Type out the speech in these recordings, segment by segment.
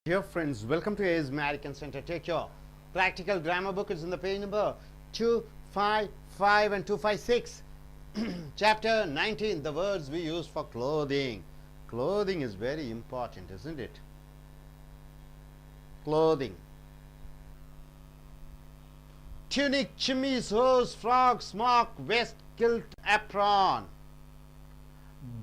Dear friends, welcome to AS American Center. Take your practical grammar book. It's in the page number 255 and 256. Chapter 19, the words we use for clothing. Clothing is very important, isn't it? Clothing. Tunic, chemise, hose, frock, smock, vest, kilt, apron.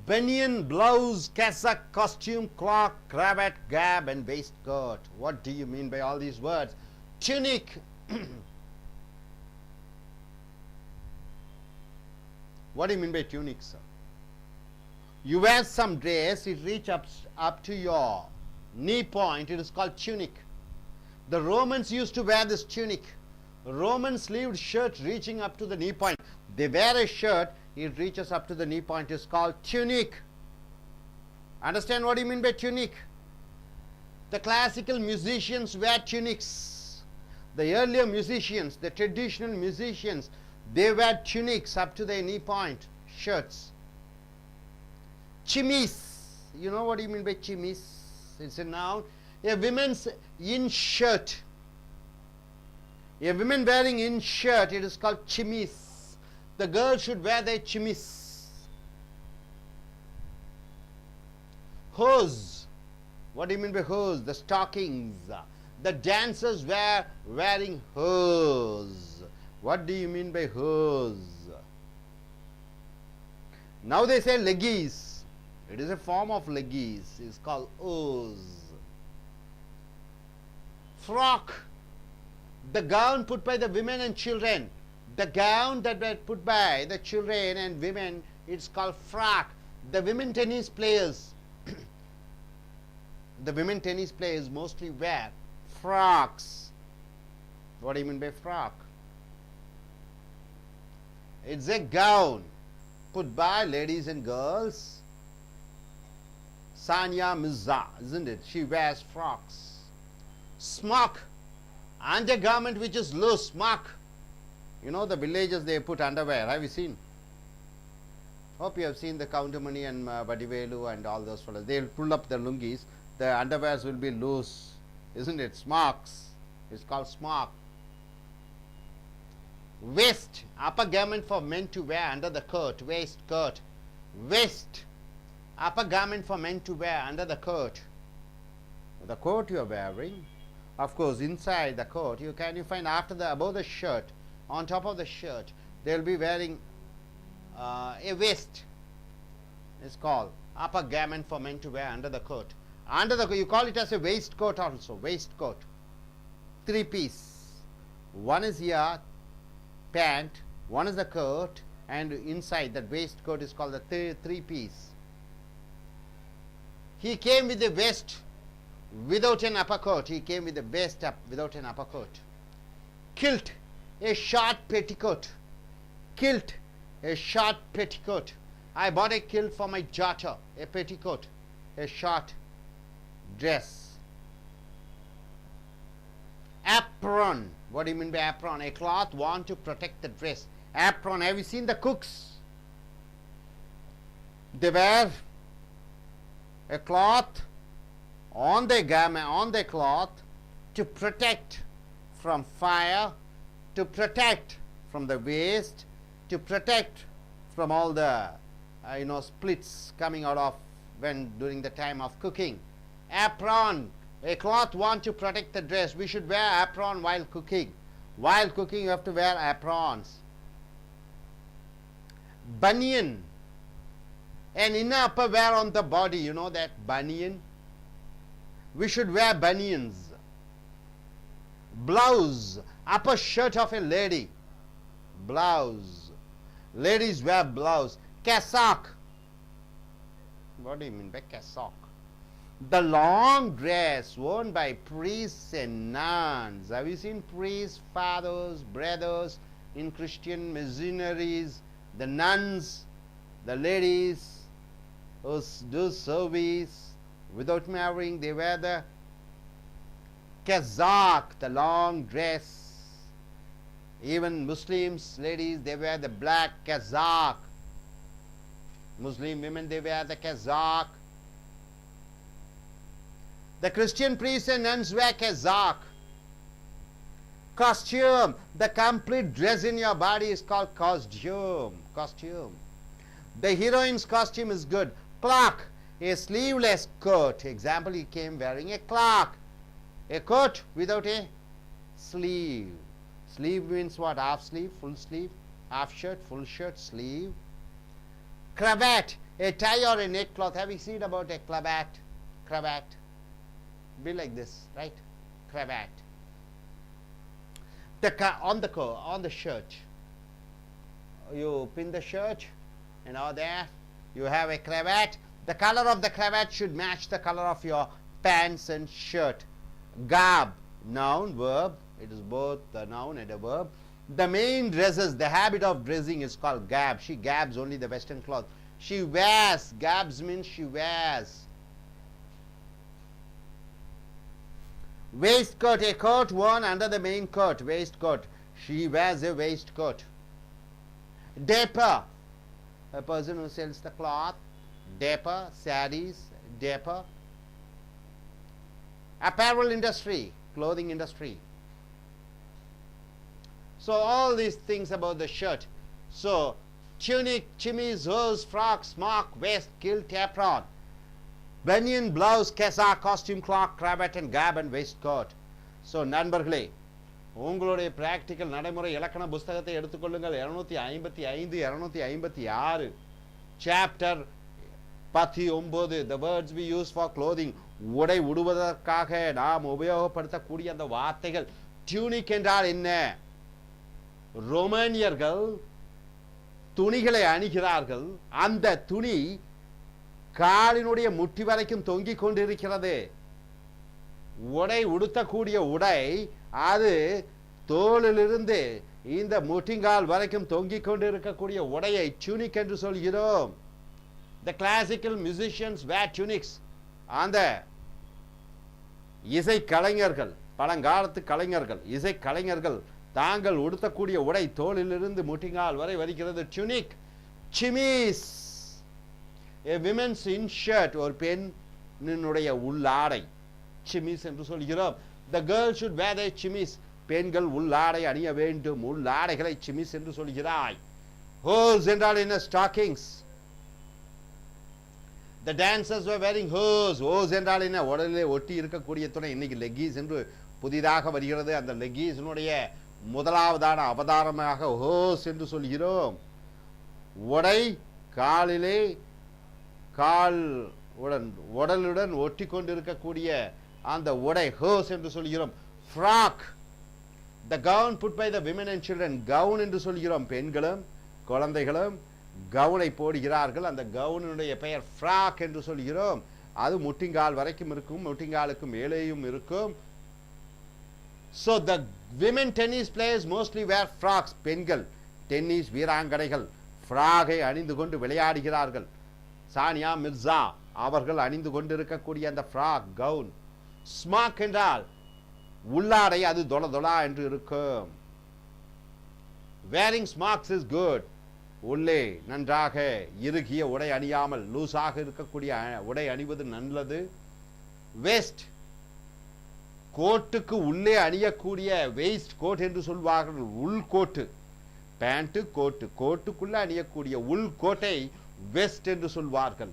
Banyan, blouse, cassock, costume, cloak, cravat, gab and waistcoat. What do you mean by all these words? Tunic. What do you mean by tunic, sir? You wear some dress, it reaches up to your knee point. It is called tunic. The Romans used to wear this tunic. Roman sleeved shirt reaching up to the knee point. They wear a shirt, it reaches up to the knee point. It's called tunic. Understand what you mean by tunic? The classical musicians wear tunics. The earlier musicians, the traditional musicians, they wear tunics up to their knee point, shirts. Chemise. You know what you mean by chemise? It's a noun. A woman's in shirt. A woman wearing in shirt, it is called chemise. The girl should wear their chemise. Hose. What do you mean by hose? The stockings. The dancers were wearing hose. What do you mean by hose? Now they say leggies. It is a form of leggies. It's called hose. Frock. The gown put by the women and children. The gown that were put by the children and women, it's called frock. The women tennis players, mostly wear frocks. What do you mean by frock? It's a gown put by ladies and girls. Sania Mirza, isn't it? She wears frocks. Smock. Undergarment which is loose, smock. You know the villages, they put underwear. Have you seen? Hope you have seen the Countermani and Vadivelu and all those fellows. They will pull up the lungis. The underwears will be loose. Isn't it? Smocks. It's called smock. Waist. Upper garment for men to wear under the coat. Waistcoat. Waist. Upper garment for men to wear under the coat. The coat you are wearing. Of course, inside the coat, you find above the shirt, on top of the shirt, they will be wearing a waist. It's called upper garment for men to wear under the coat. Under the you call it as a waistcoat also. Waistcoat. Three-piece. One is here, pant. One is the coat, and inside that waistcoat is called the three-piece. He came with a vest without an upper coat. He came with a vest up without an upper coat. Kilt. A short petticoat. Kilt. A short petticoat. I bought a kilt for my daughter. A petticoat. A short dress. Apron. What do you mean by apron? A cloth worn to protect the dress. Apron. Have you seen the cooks? They wear a cloth on their garment, on their cloth, to protect from fire, to protect from the waste, to protect from all the splits coming out of during the time of cooking. Apron, a cloth worn to protect the dress. We should wear apron while cooking. While cooking you have to wear aprons. Banyan, an inner upper wear on the body. You know that banyan? We should wear bunions. Blouse, upper shirt of a lady. Blouse. Ladies wear blouse. Cassock. What do you mean by cassock? The long dress worn by priests and nuns. Have you seen priests, fathers, brothers in Christian missionaries? The nuns, the ladies who do service without marrying, they wear the kazak, the long dress. Even Muslims, ladies, they wear the black kazak. Muslim women, they wear the kazak. The Christian priests and nuns wear kazak. Costume. The complete dress in your body is called costume. Costume. The heroine's costume is good. Cloak. A sleeveless coat. Example, he came wearing a cloak. A coat without a sleeve. Sleeve means what? Half sleeve, full sleeve, half shirt, full shirt, sleeve. Cravat. A tie or a neckcloth. Have you seen about a cravat? Cravat. Be like this, right? Cravat. On the shirt, you pin the shirt, and over there you have a cravat. The color of the cravat should match the color of your pants and shirt. Garb, noun, verb. It is both the noun and a verb. The main dresses, the habit of dressing is called gab. She gabs only the western cloth. She wears. Gabs means she wears. Waistcoat, a coat worn under the main coat. Waistcoat. She wears a waistcoat. Draper, a person who sells the cloth. Draper, sarees, draper. Apparel industry, clothing industry. So all these things about the shirt. So tunic, chemise, hose, frock, smock, vest, kilt, apron. Banyan, blouse, cassock, costume, clock, cravat and gab and waistcoat. So நண்பர்களே, உங்களுடைய practical நடைமுறை இலக்கண புத்தகத்தை எடுத்துக்கொள்ளுங்கள். 255 256 chapter 19. The words we use for clothing. உடை உடுவதற்காக நாம் உபயோகப்படுத்தக்கூடிய அந்த வார்த்தைகள். டியூனிக் என்றால் என்ன? ரோமானியர்கள் துணிகளை அணிகிறார்கள். அந்த துணி காலினுடைய முட்டி வரைக்கும் தொங்கிக் கொண்டிருக்கிறது. உடை உடுத்தக்கூடிய உடை அது தோளிலிருந்து இந்த முட்டிங்கால் வரைக்கும் தொங்கிக் கொண்டிருக்கக்கூடிய உடையை tunic என்று சொல்கிறோம். The classical musicians wear tunics. அந்த இசை கலைஞர்கள், பழங்காலத்து கலைஞர்கள், இசை கலைஞர்கள் தாங்கள் உடுத்தக்கூடிய உடை தோளிலிருந்து முட்டிங்கால் வரை வருகிறது. tunic. chemise, a women's in shirt, ஒரு பெண்ணினுடைய உள்ளாடை. chemise என்று சொல்கிறோம். The girl should wear a chemise. பெண்கள் உள்ளாடை அணிய வேண்டும். உள்ளாடைகளை chemise என்று சொல்கிறாய். hose என்றால் என்ன? stockings. The dancers were wearing hose. hose என்றால் என்ன? உடலிலே ஒட்டி இருக்கக்கூடிய துணை. இன்னைக்கு leggings என்று புதிதாக வருகிறது. அந்த leggings-னுடைய முதலாவதான அவதாரமாக hose என்று சொல்கிறோம். உடை காலிலே உடலுடன் ஒட்டி கொண்டிருக்கக்கூடிய அந்த உடை hose என்று சொல்கிறோம். frock, the gown put by the women and children. gown என்று சொல்கிறோம். பெண்களும் குழந்தைகளும் கவுனை போடுகிறார்கள். அந்த கவுனுடைய பெயர் frock என்று சொல்கிறோம். அது முட்டிங்கால் வரைக்கும் இருக்கும், முட்டிங்காலுக்கு மேலேயும் இருக்கும். So the women tennis players mostly wear frocks. பெண்கள் டென்னிஸ் வீராங்கனைகள் ஃப்ராகை அணிந்து கொண்டு விளையாடுகிறார்கள். சானியா மிர்சா அவர்கள் அணிந்து கொண்டிருக்கக்கூடிய அந்த ஃப்ராக் கவுன். ஸ்மாக் என்றால் உள்ளாடை, அது தொல தொலா என்று இருக்கும். wearing smocks is good. உள்ளே நன்றாக இறுகிய உடை அணியாமல் லூசாக இருக்கக்கூடிய உடை அணிவது நல்லது. வெஸ்ட், கோட்டுக்கு உள்ளே அணியக்கூடிய வெயிஸ்ட் கோட் என்று சொல்வார்கள். உள் கோட்டு, பேண்ட் கோட்டு, கோட்டுக்குள்ளே அணியக்கூடிய உள் கோட்டை வெஸ்ட் என்று சொல்வார்கள்.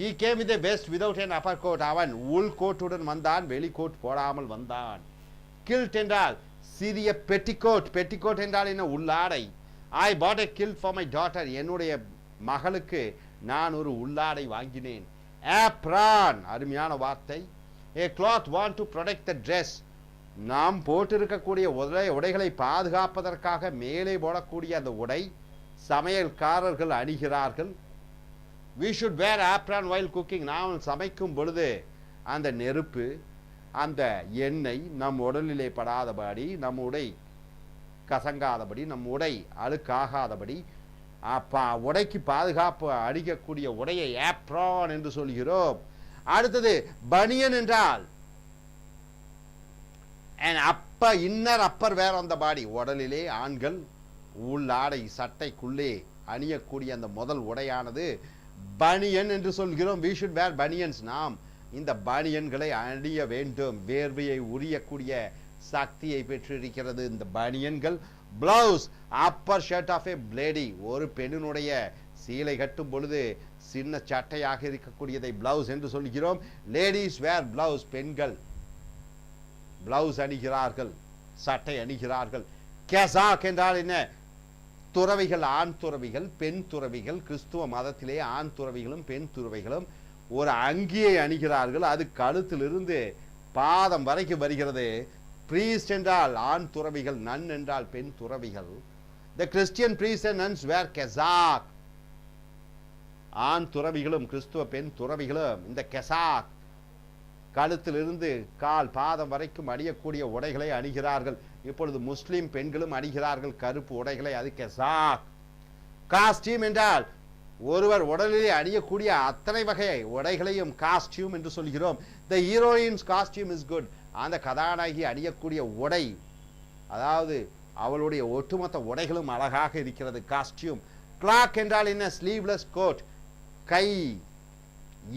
he came with a vest without an upper coat. அவன் உள் கோட்டுடன் வந்தான், வெளிக்கோட் போடாமல் வந்தான். kilt என்றால் சிறிய பெட்டிகோட். பெட்டிகோட் என்றால் என்ன? உள்ளாடை. I bought a kilt for my daughter. என்னுடைய மகளுக்கு நான் ஒரு உள்ளாடை வாங்கினேன். apron, அருமையான வார்த்தை. a cloth worn to protect the dress. நாம் போட்டிருக்கக்கூடிய உடைகளை பாதுகாப்பதற்காக மேலே போடக்கூடிய அந்த உடை சமையல்காரர்கள் அணிகிறார்கள். we should wear apron while cooking. நாம் சமைக்கும் பொழுது அந்த நெருப்பு, அந்த எண்ணெய் நம் உடலிலே படாதபடி, நம் உடை கசங்காதபடி, நம் உடை அழுக்காகாதபடி உடைக்கு பாதுகாப்பு அடிக்கக்கூடிய உடையை apron என்று சொல்கிறோம். அடுத்தது பனியன் என்றால் an upper, inner upper wear on the body. உடலிலே ஆண்கள் உள்ளாடை சட்டைக்குள்ளே அணியக்கூடிய அந்த முதல் உடையானது பனியன் என்று சொல்கிறோம். we should wear bunions. நாம் இந்த பனியன்களை அணிய வேண்டும். வேர்வையை உரியக்கூடிய சக்தியை பெற்றிருக்கிறது இந்த பனியன்கள். Blouse upper shirt of a lady, ஒரு பெண்ணினுடைய சீலை கட்டும் பொழுது சின்ன சட்டையாக இருக்கக்கூடியதை பிளவுஸ் என்று சொல்கிறோம். லேடிஸ் வேர் பிளவுஸ், பெண்கள் பிளவுஸ் அணிகிறார்கள், சட்டை அணிகிறார்கள். கெசாக் என்றால் என்ன? துறவிகள், ஆண் துறவிகள், பெண் துறவிகள். கிறிஸ்துவ மதத்திலே ஆண் துறவிகளும் பெண் துறவிகளும் ஒரு அங்கியை அணிகிறார்கள். அது கழுத்திலிருந்து பாதம் வரைக்கும் வருகிறது. priest என்றால் ஆண் துறவிகள், நன் என்றால் பெண் துறவிகள். the Christian priests and nuns wear kazak. ஆண் துறவிகளும் கிறிஸ்துவ பெண் துறவிகளும் இந்த கெசாக், கழுத்திலிருந்து கால் பாதம் வரைக்கும் அணியக்கூடிய உடைகளை அணிகிறார்கள். இப்பொழுது முஸ்லிம் பெண்களும் அணிகிறார்கள் கருப்பு உடைகளை, அது கெசாக். காஸ்டியூம் என்றால் ஒருவர் உடலிலே அணியக்கூடிய அத்தனை வகை உடைகளையும் காஸ்டியூம் என்று சொல்கிறோம். the heroine's costume is good. அந்த கதாநாயகி அணியக்கூடிய உடை, அதாவது அவளுடைய ஒட்டுமொத்த உடைகளும் அழகாக இருக்கிறது, காஸ்டியூம். கிளாக் என்றால் என்ன? ஸ்லீவ்லெஸ் கோட், கை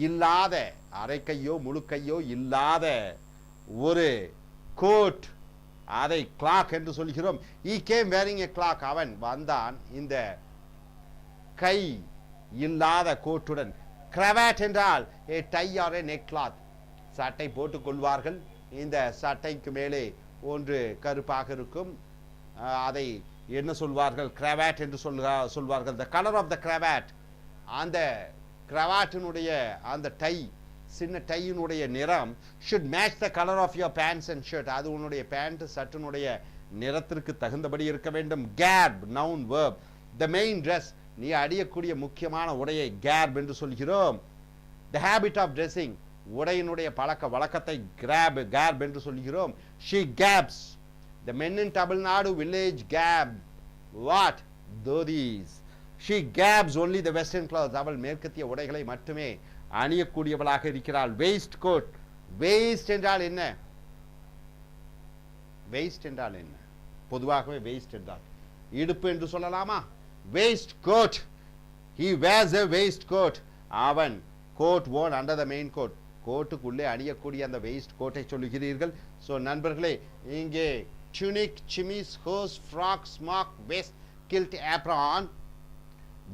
இல்லாத, அரை கையோ முழு கையோ இல்லாத ஒரு கோட், அதை கிளாக் என்று சொல்கிறோம். he came wearing a clock. அவன் வந்தான் இந்த கை இல்லாத கோட்டுடன். கிரவாட் என்றால் a tie or a neck cloth. சட்டை போட்டுக் கொள்வார்கள். இந்த சட்டைக்கு மேலே ஒன்று கருப்பாக இருக்கும், அதை என்ன சொல்வார்கள்? கிரவாட் என்று சொல்வார்கள். the color of the cravat, அந்த கிரவாட்டினுடைய அந்த டை, சின்ன டையினுடைய நிறம் should match the color of your pants and shirt. அது உன்னுடைய பேண்ட் சட்டினுடைய நிறத்திற்கு தகுந்தபடி இருக்க வேண்டும். garb noun verb, the main dress, நீ அடியக்கூடிய முக்கியமான உடையை garb என்று சொல்கிறோம். the habit of dressing, உடையினுடைய பழக்க வழக்கத்தை garb என்று சொல்கிறோம். she gabs. the men in Tamil Nadu village gab what? dhodis. she gabs only the western clothes. அவள் மேற்கத்திய உடைகளை மட்டுமே அணியக்கூடியவளாக இருக்கிறாள். waist coat, waist என்றால் என்ன? waist என்றால் என்ன? பொதுவாகவே waist என்றால் இடுப்பு என்று சொல்லலாமா? waist coat, he wears a waist coat. அவன் coat worn under the main coat, கோட்டுக்குள்ளே அணியக்கூடிய அந்த waist கோட்டை சொல்லுகிறீர்கள். ஸோ நண்பர்களே, இங்கே tunic, chemise, hose, frock, smock, vest, kilt, apron,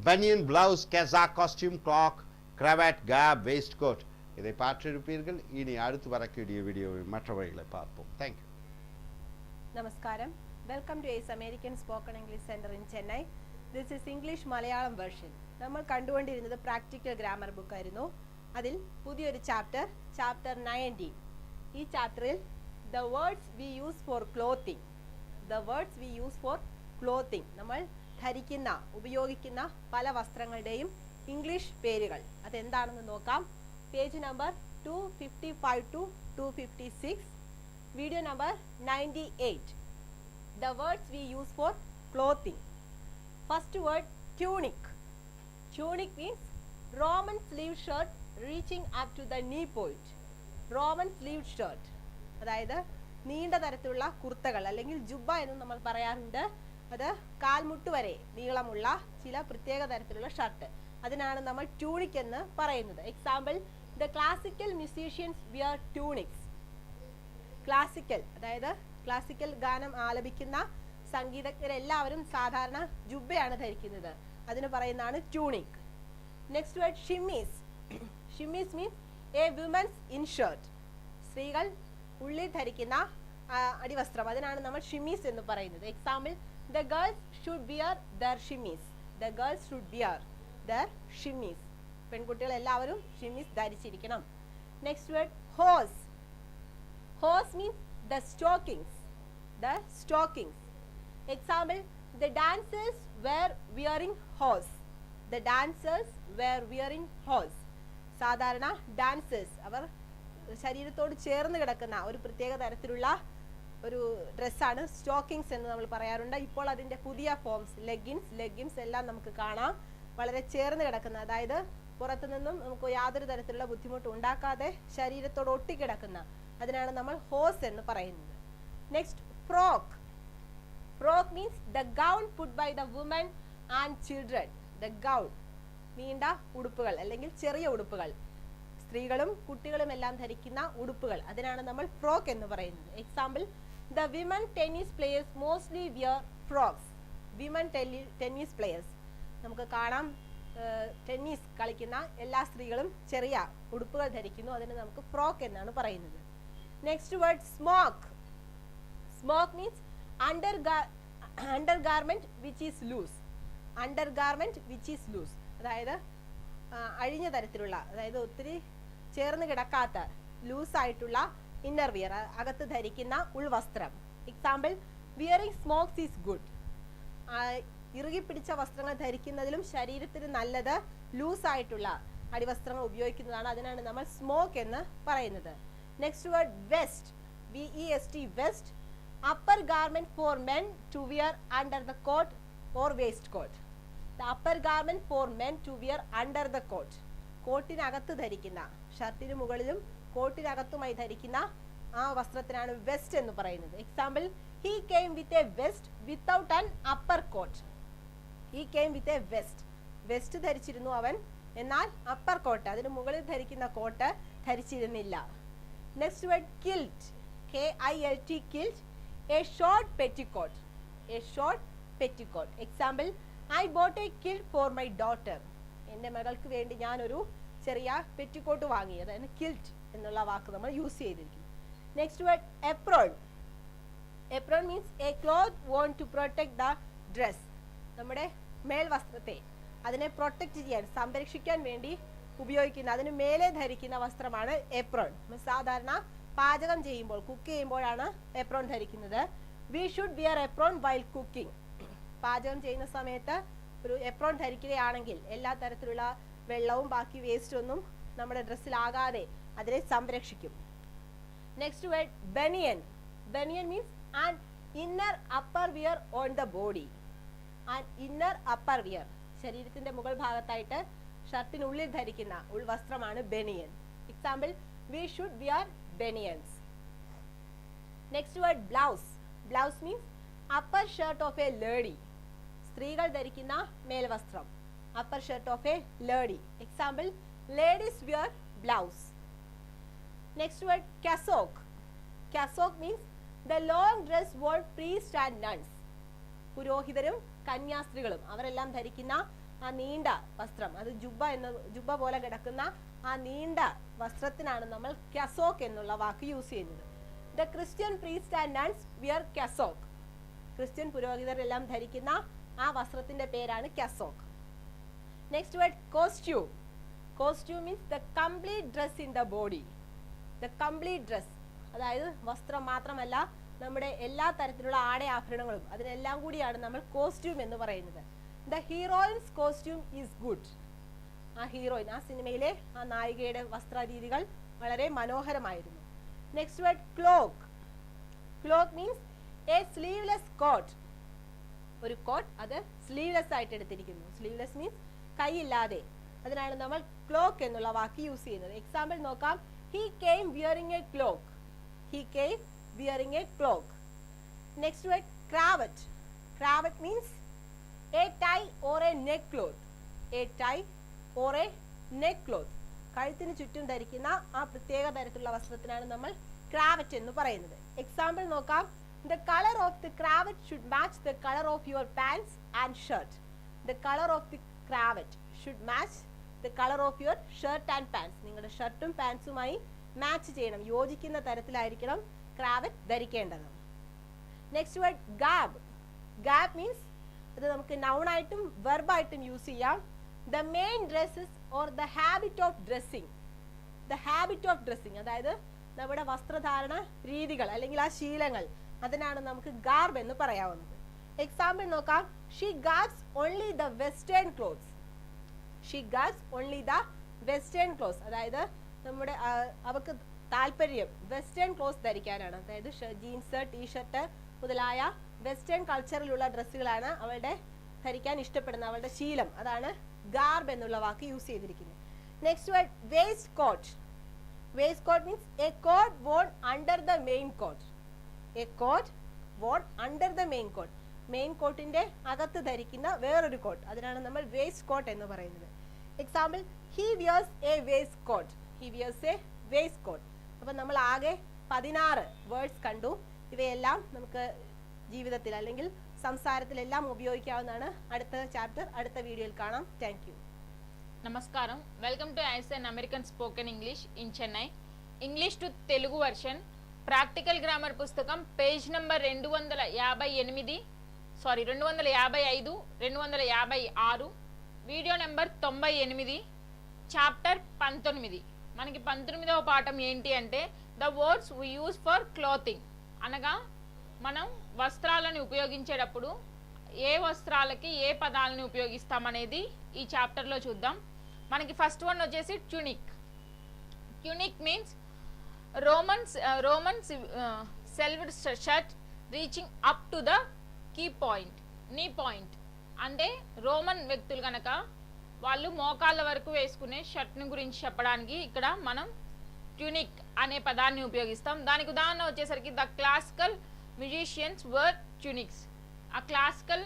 banian, blouse, kazak, costume, clock, cravat, garb, waistcoat, இதை பார்த்திருப்பீர்கள். இனி அடுத்து வரக்கூடிய வீடியோவில் மற்றவர்களை பார்ப்போம். Thank you. Namaskaram. Welcome to ACE American Spoken English Center in Chennai. This is English Malayalam version. നമ്മൾ കണ്ടുകൊണ്ടിരുന്നത് practical grammar book ആയിരുന്നു. അതിൽ പുതിയൊരു ചാപ്റ്റർ 19. ഈ ചാപ്റ്ററിൽ the words we use for clothing, നമ്മൾ ധരിക്കുന്ന, ഉപയോഗിക്കുന്ന പല വസ്ത്രങ്ങളുടെയും ഇംഗ്ലീഷ് പേരുകൾ അതെന്താണെന്ന് നോക്കാം. Page number 255 to 256, video number 98. the words we use for clothing. First word, tunic. Tunic means Roman sleeve shirt reaching up to the knee point. Roman sleeve shirt, അതായത് നീണ്ട തരത്തിലുള്ള കുർത്തകൾ അല്ലെങ്കിൽ ജുബ്ബ എന്ന് നമ്മൾ പറയാറുണ്ട്. അത് കാൽമുട്ട് വരെ നീളമുള്ള ചില പ്രത്യേക തരത്തിലുള്ള ഷർട്ട്, അതിനാണ് നമ്മൾ ട്യൂണിക് എന്ന് പറയുന്നത്. Example, the classical musicians wear tunics. Classical, അതായത് ക്ലാസിക്കൽ ഗാനം ആലപിക്കുന്ന സംഗീതജ്ഞരെല്ലാവരും സാധാരണ ജുബ്ബയാണ് ധരിക്കുന്നത്, അതിന് പറയുന്നതാണ് tunic. Next word, chemise. Chemise means a woman's inshirt. സ്ത്രീകൾ ഉള്ളിൽ ധരിക്കുന്ന അടിവസ്ത്രം, അതിനാണ് നമ്മൾ ഷിമ്മീസ് എന്ന് പറയുന്നത്. Example, the girls should wear their chemise. The girls should wear their chemise. പെൺകുട്ടികൾ എല്ലാവരും ഷിമ്മീസ് ധരിച്ചിരിക്കണം. Next word, hose. Hose means the stockings. The stockings. Example, the dancers were wearing hose. The dancers were wearing hose. സാധാരണ dancers അവർ ശരീരത്തോട് ചേർന്ന് കിടക്കുന്ന ഒരു പ്രത്യേക തരത്തിലുള്ള ഒരു ഡ്രസ്സാണ് സ്റ്റോക്കിങ്സ് എന്ന് നമ്മൾ പറയാറുണ്ട്. ഇപ്പോൾ അതിൻ്റെ പുതിയ ഫോംസ്, ലെഗിൻസ് എല്ലാം നമുക്ക് കാണാം. വളരെ ചേർന്ന് കിടക്കുന്ന, അതായത് പുറത്തു നിന്നും നമുക്ക് യാതൊരു തരത്തിലുള്ള ബുദ്ധിമുട്ട് ഉണ്ടാക്കാതെ ശരീരത്തോട് ഒട്ടിക്കിടക്കുന്ന, അതിനാണ് നമ്മൾ ഹോസ് എന്ന് പറയുന്നത്. Next, frock. Frock means the gown put by the woman and children. The gown, നീണ്ട ഉടുപ്പുകൾ അല്ലെങ്കിൽ ചെറിയ ഉടുപ്പുകൾ സ്ത്രീകളും കുട്ടികളും എല്ലാം ധരിക്കുന്ന ഉടുപ്പുകൾ, അതിനാണ് നമ്മൾ ഫ്രോക്ക് എന്ന് പറയുന്നത്. Example, the women tennis players mostly wear frocks. Women tennis players, നമുക്ക് കാണാം ടെന്നീസ് കളിക്കുന്ന എല്ലാ സ്ത്രീകളും ചെറിയ ഉടുപ്പുകൾ ധരിക്കുന്നു, അതിന് നമുക്ക് ഫ്രോക്ക് എന്നാണ് പറയുന്നത്. Next word smock. Smock means undergarment which is loose. Undergarment which is loose, അതായത് അഴിഞ്ഞ തരത്തിലുള്ള, അതായത് ഒത്തിരി ചേർന്ന് കിടക്കാത്ത ലൂസായിട്ടുള്ള ഇന്നർ വിയർ, അകത്ത് ധരിക്കുന്ന ഉൾവസ്ത്രം. Example, wearing smocks is good. ഇറുകി പിടിച്ച വസ്ത്രങ്ങൾ ധരിക്കുന്നതിലും ശരീരത്തിന് നല്ലത് ലൂസായിട്ടുള്ള അടിവസ്ത്രങ്ങൾ ഉപയോഗിക്കുന്നതാണ്, അതിനാണ് നമ്മൾ സ്മോക്ക് എന്ന് പറയുന്നത്. Next word vest. VEST, vest. Upper garment for men to wear under the coat or waistcoat. The upper garment for men to wear under the coat. കോട്ടിനകത്ത് ധരിക്കുന്ന, ഷർട്ടിന് മുകളിലും കോട്ടിനകത്തുമായി ധരിക്കുന്ന ആ വസ്ത്രത്തിനാണ് വെസ്റ്റ് എന്ന് പറയുന്നത്. Example, he came with a vest without an upper coat. He came with a vest. Vest ധരിച്ചിരുന്നു അവൻ, എന്നാൽ അപ്പർ കോട്ട്, അതിന് മുകളിൽ ധരിക്കുന്ന കോട്ട് ധരിച്ചിരുന്നില്ല. Next word kilt. KILT, kilt. A short petticoat. A short petticoat. Example, I bought a kilt for my daughter. എൻ്റെ മകൾക്ക് വേണ്ടി ഞാനൊരു ചെറിയ പെറ്റിക്കോട്ട് വാങ്ങി, അതായത് കിൽറ്റ് എന്നുള്ള വാക്ക് നമ്മൾ യൂസ് ചെയ്തിരിക്കും. Next word apron. Apron means a cloth worn to protect the dress. നമ്മുടെ മേൽവസ്ത്രത്തെ അതിനെ പ്രൊട്ടക്റ്റ് ചെയ്യാൻ, സംരക്ഷിക്കാൻ വേണ്ടി ഉപയോഗിക്കുന്ന, അതിന് മേലെ ധരിക്കുന്ന വസ്ത്രമാണ് എപ്രോൺ. സാധാരണ പാചകം ചെയ്യുമ്പോൾ, കുക്ക് ചെയ്യുമ്പോഴാണ് എപ്രോൺ ധരിക്കുന്നത്. We should wear apron while cooking. പാചകം ചെയ്യുന്ന സമയത്ത് ഒരു എപ്രോൺ ധരിക്കുകയാണെങ്കിൽ എല്ലാ തരത്തിലുള്ള വെള്ളവും ബാക്കി വേസ്റ്റ് ഒന്നും നമ്മുടെ ഡ്രസ്സിലാകാതെ അതിനെ സംരക്ഷിക്കും. Next word banian. Banian means an inner upper wear on the body. An inner upper wear, ശരീരത്തിന്റെ മുകൾ ഭാഗത്തായിട്ട് ഷർട്ടിനുള്ളിൽ ധരിക്കുന്ന ഉൾവസ്ത്രമാണ് banian. Example, we should wear benians. Next word blouse. Blouse means upper shirt of a lady. സ്ത്രീകൾ ധരിക്കുന്ന മേൽവസ്ത്രം, upper shirt of a lady. Example, ladies wear blouse. Next word cassock. Cassock means the long dress worn priests and nuns. പുരോഹിതരും കന്യാസ്ത്രീകളും അവരെല്ലാം ധരിക്കുന്ന ആ നീണ്ട വസ്ത്രം, അത് ജുബ്ബ പോലെ കിടക്കുന്ന ആ നീണ്ട വസ്ത്രത്തിനാണ് നമ്മൾ cassock എന്നുള്ള വാക്ക് യൂസ് ചെയ്യുന്നത്. The Christian priests and nuns wear cassock. Christian പുരോഹിതരെല്ലാം ധരിക്കുന്ന ആ വസ്ത്രത്തിന്റെ പേരാണ് cassock. Next word costume. Costume means the complete dress in the body. The complete dress, അതായത് വസ്ത്രം മാത്രമല്ല, നമ്മുടെ എല്ലാ തരത്തിലുള്ള ആഭരണങ്ങളും അതിനെല്ലാം കൂടിയാണ് നമ്മൾ കോസ്റ്റ്യൂം എന്ന് പറയുന്നത്. The heroine's costume is good. ആ ഹീറോയിൻ, ആ സിനിമയിലെ ആ നായികയുടെ വസ്ത്രരീതികൾ വളരെ മനോഹരമായിരുന്നു. Next word cloak. Cloak means a sleeveless coat. ഒരു കോട്ട്, അത് സ്ലീവ്ലെസ് ആയിട്ട് എടുത്തിരിക്കുന്നു. സ്ലീവ്ലെസ് മീൻസ് കൈയില്ലാതെ, അതിനാണ് നമ്മൾ ക്ലോക്ക് എന്നുള്ള വാക്ക് യൂസ് ചെയ്യുന്നത്. എക്സാമ്പിൾ നോക്കാം, he came wearing a cloak. He came wearing a cloak. Next word cravat. Cravat means a tie or a neck cloth. A tie or a neck cloth. കഴുത്തിന് ചുറ്റും ധരിക്കുന്ന ആ പ്രത്യേക തരത്തിലുള്ള വസ്ത്രത്തിനാണ് നമ്മൾ ക്രാവറ്റ് എന്ന് പറയുന്നത്. എക്സാമ്പിൾ നോക്കാം, the color of the cravat should match the color of your pants and shirt. The color of the cravat should match the color of your shirt and pants. നിങ്ങളുടെ ഷർട്ടും പാൻസുമായി മാച്ച് ചെയ്യണം, യോജിക്കുന്ന തരത്തിലായിരിക്കണം ക്രാവറ്റ് ധരിക്കേണ്ടത്. Next word garb. Garb means, അത് നമുക്ക് noun ആയിട്ടും വെർബായിട്ടും യൂസ് ചെയ്യാം. The main dresses or the habit of dressing. The habit of dressing, അതായത് നമ്മുടെ വസ്ത്രധാരണ രീതികൾ അല്ലെങ്കിൽ ആ ശീലങ്ങൾ, അതിനാണ് നമുക്ക് ഗാർബ് എന്ന് പറയാവുന്നത്. എക്സാമ്പിൾ നോക്കാം, she garbs only the western clothes. She garbs only the western clothes, അതായത് നമ്മുടെ അവർക്ക് താല്പര്യം വെസ്റ്റേൺ ക്ലോത്ത്സ് ധരിക്കാനാണ്. അതായത് ജീൻസ്, ടീഷർട്ട് മുതലായ വെസ്റ്റേൺ കൾച്ചറിലുള്ള ഡ്രസ്സുകളാണ് അവളുടെ ധരിക്കാൻ ഇഷ്ടപ്പെടുന്ന അവളുടെ ശീലം. അതാണ് ഗാർബ് എന്നുള്ള വാക്ക് യൂസ് ചെയ്തിരിക്കുന്നത്. Next word waistcoat. Waistcoat means a coat worn under the main coat. A coat worn under the main coat. മെയിൻ കോട്ടിന്റെ അകത്ത് ധരിക്കുന്ന വേറൊരു കോട്ട്, അതിനാണ് നമ്മൾ വേസ്റ്റ് കോട്ട് എന്ന് പറയുന്നത്. Example, he wears a waistcoat. He wears a waistcoat. അപ്പം നമ്മൾ ആകെ 16 വേർഡ്സ് കണ്ടു. ഇവയെല്ലാം നമുക്ക് ജീവിതത്തിൽ അല്ലെങ്കിൽ സംസാരത്തിലെല്ലാം ഉപയോഗിക്കാവുന്നതാണ്. അടുത്ത ചാപ്റ്റർ അടുത്ത വീഡിയോയിൽ കാണാം. Thank you. నమస్కారం. Welcome to ISN American spoken English in Chennai. English to Telugu version practical grammar పుస్తకం page number 255, 256, video number 98, chapter 19. మనకి 19వ పాఠం ఏంటి అంటే the words we use for clothing, అనగా మనం వస్త్రాలను ఉపయోగించేటప్పుడు ఏ వస్త్రాలకి ఏ పదాలను ఉపయోగిస్తామనేది ఈ చాప్టర్లో చూద్దాం. మనకి ఫస్ట్ వన్ వచ్చేసి tunic. Tunic means Roman sleeved shirt reaching up to the key point, knee point. అంటే రోమన్ వ్యక్తులు కనుక వాళ్ళు మోకాళ్ళ వరకు వేసుకునే షర్ట్ని గురించి చెప్పడానికి ఇక్కడ మనం ట్యూనిక్ అనే పదాన్ని ఉపయోగిస్తాం. దానికి ఉదాహరణ వచ్చేసరికి the classical musicians were tunics. ఆ క్లాసికల్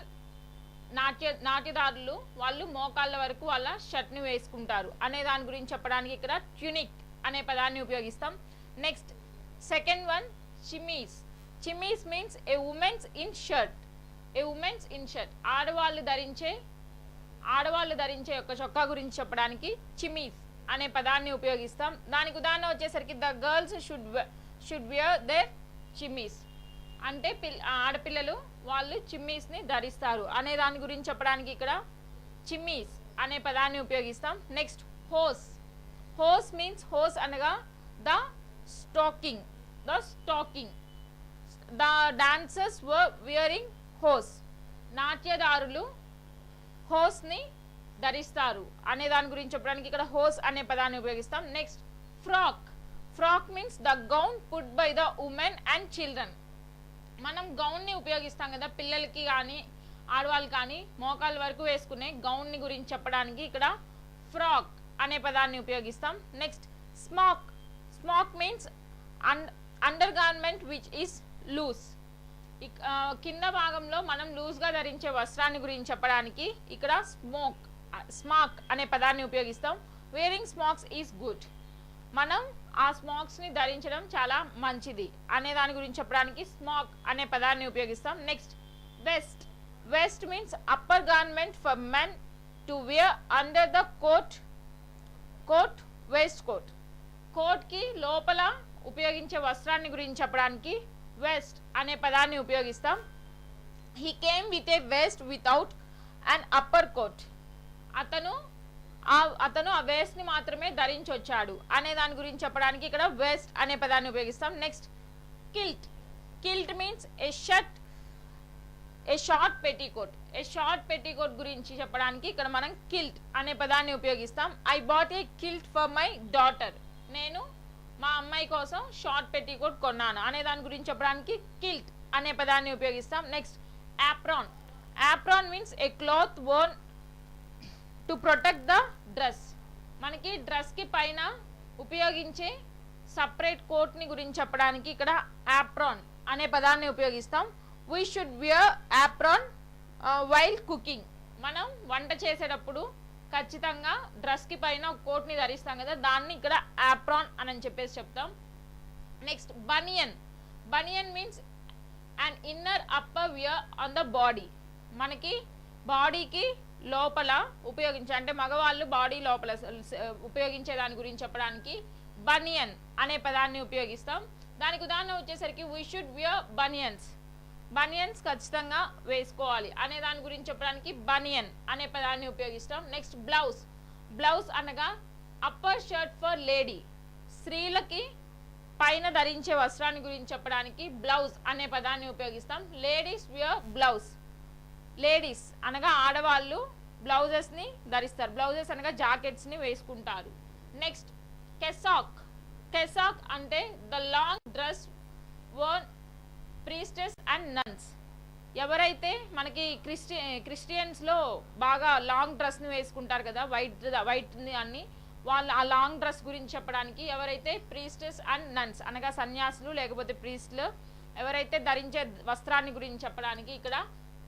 నాట్యదారులు వాళ్ళు మోకాళ్ళ వరకు వాళ్ళ షర్ట్ని వేసుకుంటారు అనే దాని గురించి చెప్పడానికి ఇక్కడ ట్యూనిక్ అనే పదాన్ని ఉపయోగిస్తాం. Next second one chemise. Chemise means a women's in shirt. A women's in shirt ఆడవాళ్ళు ధరించే యొక్క చొక్కా గురించి చెప్పడానికి చిమీస్ అనే పదాన్ని ఉపయోగిస్తాం. దానికి ఉదాహరణ వచ్చేసరికి the girls should wear their chemise. అంటే ఆడపిల్లలు వాళ్ళు చిమ్మీస్ని ధరిస్తారు అనే దాని గురించి చెప్పడానికి ఇక్కడ చిమ్మీస్ అనే పదాన్ని ఉపయోగిస్తాం. Next hose. Hose means hose అనగా the stocking. The dancers were wearing hose. నాట్యదారులు హోస్ని ధరిస్తారు అనే దాని గురించి చెప్పడానికి ఇక్కడ హోస్ అనే పదాన్ని ఉపయోగిస్తాం. Next frock. Frock means the gown put by the women and children. మనం గౌన్ని ఉపయోగిస్తాం కదా, పిల్లలకి కానీ ఆడవాళ్ళు కానీ మోకాళ్ళ వరకు వేసుకునే గౌన్ని గురించి చెప్పడానికి ఇక్కడ ఫ్రాక్ అనే పదాన్ని ఉపయోగిస్తాం. Next smock. Smock means under garment which is loose. కింద భాగంలో మనం లూజ్గా ధరించే వస్త్రాన్ని గురించి చెప్పడానికి ఇక్కడ స్మాక్ అనే పదాన్ని ఉపయోగిస్తాం. Wearing smacks is good. మనం ఆ స్మాక్స్ని ధరించడం చాలా మంచిది అనే దాని గురించి చెప్పడానికి స్మాక్ అనే పదాన్ని ఉపయోగిస్తాం. Next vest. Vest means upper garment for men to wear under the coat. Vest coat. కోట్కి లోపల ఉపయోగించే వస్త్రాన్ని గురించి చెప్పడానికి వెస్ట్ అనే పదాన్ని ఉపయోగిస్తాం. He came with a vest without and upper coat. అతను ఆ వేస్ట్ని మాత్రమే ధరించొచ్చాడు అనే దాని గురించి చెప్పడానికి ఇక్కడ వెస్ట్ అనే పదాన్ని ఉపయోగిస్తాం. నెక్స్ట్ కిల్ట్. కిల్ట్ మీన్స్ ఏ షార్ట్ పెట్టీకోట్. ఏ షార్ట్ పెట్టీకోట్ గురించి చెప్పడానికి ఇక్కడ మనం కిల్ట్ అనే పదాన్ని ఉపయోగిస్తాం. I bought a కిల్ట్ for my daughter. నేను మా అమ్మాయి కోసం షార్ట్ పెట్టీకోట్ కొన్నాను అనే దాని గురించి చెప్పడానికి కిల్ట్ అనే పదాన్ని ఉపయోగిస్తాం. Next apron. Apron means a cloth worn to protect the dress. మనకి డ్రెస్కి పైన ఉపయోగించే సపరేట్ కోట్ని గురించి చెప్పడానికి ఇక్కడ యాప్రాన్ అనే పదాన్ని ఉపయోగిస్తాం. We should wear apron while cooking. మనం వంట చేసేటప్పుడు ఖచ్చితంగా డ్రెస్కి పైన కోట్ని ధరిస్తాం కదా, దాన్ని ఇక్కడ యాప్రాన్ అని చెప్పేసి చెప్తాం. Next banian. Banian means and inner upper wear on the body. మనకి బాడీకి లోపల ఉపయోగించే, అంటే మగవాళ్ళు బాడీ లోపల ఉపయోగించే దాని గురించి చెప్పడానికి బనియన్ అనే పదాన్ని ఉపయోగిస్తాం. దానికి ఉదాహరణ వచ్చేసరికి we should wear banians. Banians ఖచ్చితంగా వేసుకోవాలి అనే దాని గురించి చెప్పడానికి బనియన్ అనే పదాన్ని ఉపయోగిస్తాం. Next blouse. బ్లౌజ్ అనగా అప్పర్ షర్ట్ ఫర్ లేడీ. స్త్రీలకి పైన ధరించే వస్త్రాన్ని గురించి చెప్పడానికి బ్లౌజ్ అనే పదాన్ని ఉపయోగిస్తాం. Ladies we're blouse. లేడీస్ అనగా ఆడవాళ్ళు బ్లౌజెస్ని ధరిస్తారు. బ్లౌజెస్ అనగా జాకెట్స్ని వేసుకుంటారు. Next cassock. కెసాక్ అంటే the long dress worn priestess and nuns. ఎవరైతే మనకి క్రిస్టియన్స్లో బాగా లాంగ్ డ్రెస్ని వేసుకుంటారు కదా, వైట్ని అన్ని, వాళ్ళు ఆ లాంగ్ డ్రెస్ గురించి చెప్పడానికి ఎవరైతే ప్రీస్టెస్ అండ్ నన్స్ అనగా సన్యాసులు లేకపోతే ప్రీస్ట్లు ఎవరైతే ధరించే వస్త్రాన్ని గురించి చెప్పడానికి ఇక్కడ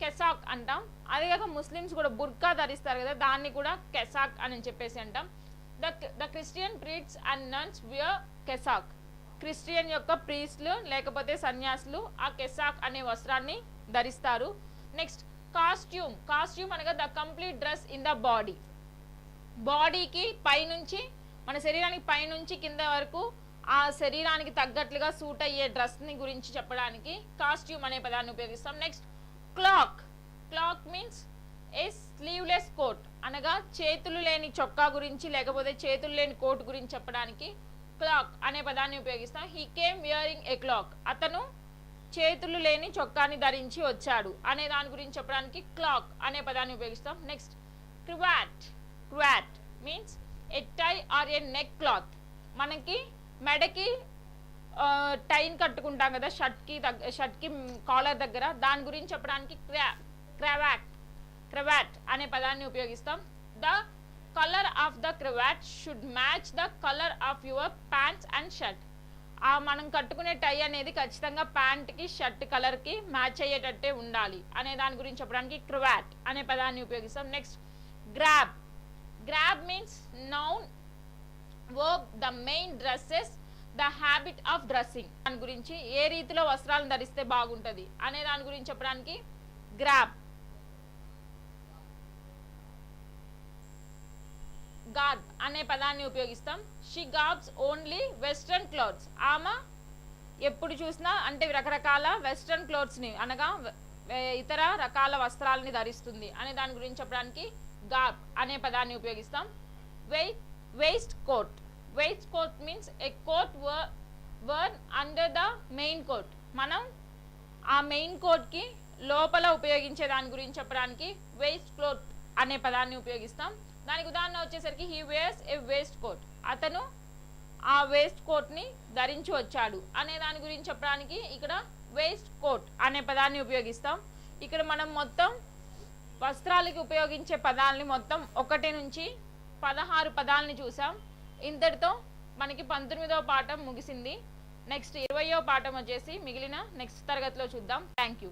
కెసాక్ అంటాం. అదేగాక ముస్లిమ్స్ కూడా బుర్కా ధరిస్తారు కదా, దాన్ని కూడా కెసాక్ అని చెప్పేసి అంటాం. The Christian priests and nuns wear cassock. Christian యొక్క ప్రీస్ట్లు లేకపోతే సన్యాసులు ఆ కెసాక్ అనే వస్త్రాన్ని ధరిస్తారు. Next costume. కాస్ట్యూమ్ అనగా the complete dress in the body. బాడీకి పైనుంచి మన శరీరానికి పైనుంచి కింద వరకు ఆ శరీరానికి తగ్గట్లుగా సూట్ అయ్యే డ్రెస్ని గురించి చెప్పడానికి కాస్ట్యూమ్ అనే పదాన్ని ఉపయోగిస్తాం. Next clock. క్లాక్ మీన్స్ ఏ స్లీవ్లెస్ కోట్ అనగా చేతులు లేని చొక్కా గురించి లేకపోతే చేతులు లేని కోట్ గురించి చెప్పడానికి క్లాక్ అనే పదాన్ని ఉపయోగిస్తాం. He came wearing a clock. అతను చేతులు లేని చొక్కాని ధరించి వచ్చాడు అనే దాని గురించి చెప్పడానికి క్లాక్ అనే పదాన్ని ఉపయోగిస్తాం. Next cravat. Cravat means a tie or a neck cloth. మనకి మెడకి టైన్ కట్టుకుంటాం కదా షర్ట్కి కాలర్ దగ్గర, దాని గురించి చెప్పడానికి క్రవాట్ అనే పదాన్ని ఉపయోగిస్తాం. The colour of the cravat should match the colour of your pants and shirt. మనం కట్టుకునే టై అనేది ఖచ్చితంగా ప్యాంట్కి షర్ట్ కలర్కి మ్యాచ్ అయ్యేటట్టే ఉండాలి అనే దాని గురించి చెప్పడానికి క్రవాట్ అనే పదాన్ని ఉపయోగిస్తాం. Next grab. Grab means noun verb the main dresses the habit of dressing. దాని గురించి ఏ రీతిలో వస్త్రాలను ధరిస్తే బాగుంటుంది అనే దాని గురించి చెప్పడానికి గ్రాబ్. గార్బ్ అనే పదాన్ని ఉపయోగిస్తాం. She garbs only western clothes. ఆమె ఎప్పుడు చూసినా అంటే రకరకాల వెస్ట్రన్ క్లోత్స్ని అనగా ఇతర రకాల వస్త్రాలని ధరిస్తుంది అనే దాని గురించి చెప్పడానికి గార్బ్ అనే పదాన్ని ఉపయోగిస్తాం. Waistcoat. Waistcoat means a coat worn under the main coat. మనం ఆ మెయిన్ కోట్కి లోపల ఉపయోగించే దాని గురించి చెప్పడానికి వేస్ట్ కోట్ అనే పదాన్ని ఉపయోగిస్తాం. దానికి ఉదాహరణ వచ్చేసరికి he wears a waistcoat. అతను ఆ వేస్ట్ కోట్ని ధరించి వచ్చాడు అనే దాని గురించి చెప్పడానికి ఇక్కడ వేస్ట్ కోట్ అనే పదాన్ని ఉపయోగిస్తాం. ఇక్కడ మనం మొత్తం వస్త్రాలకి ఉపయోగించే పదాలని మొత్తం 1 నుంచి 16 పదాలని చూసాం. ఇంతటితో మనకి 19వ పాఠం ముగిసింది. నెక్స్ట్ 20వ పాఠం వచ్చేసి మిగిలిన నెక్స్ట్ తరగతిలో చూద్దాం. Thank you.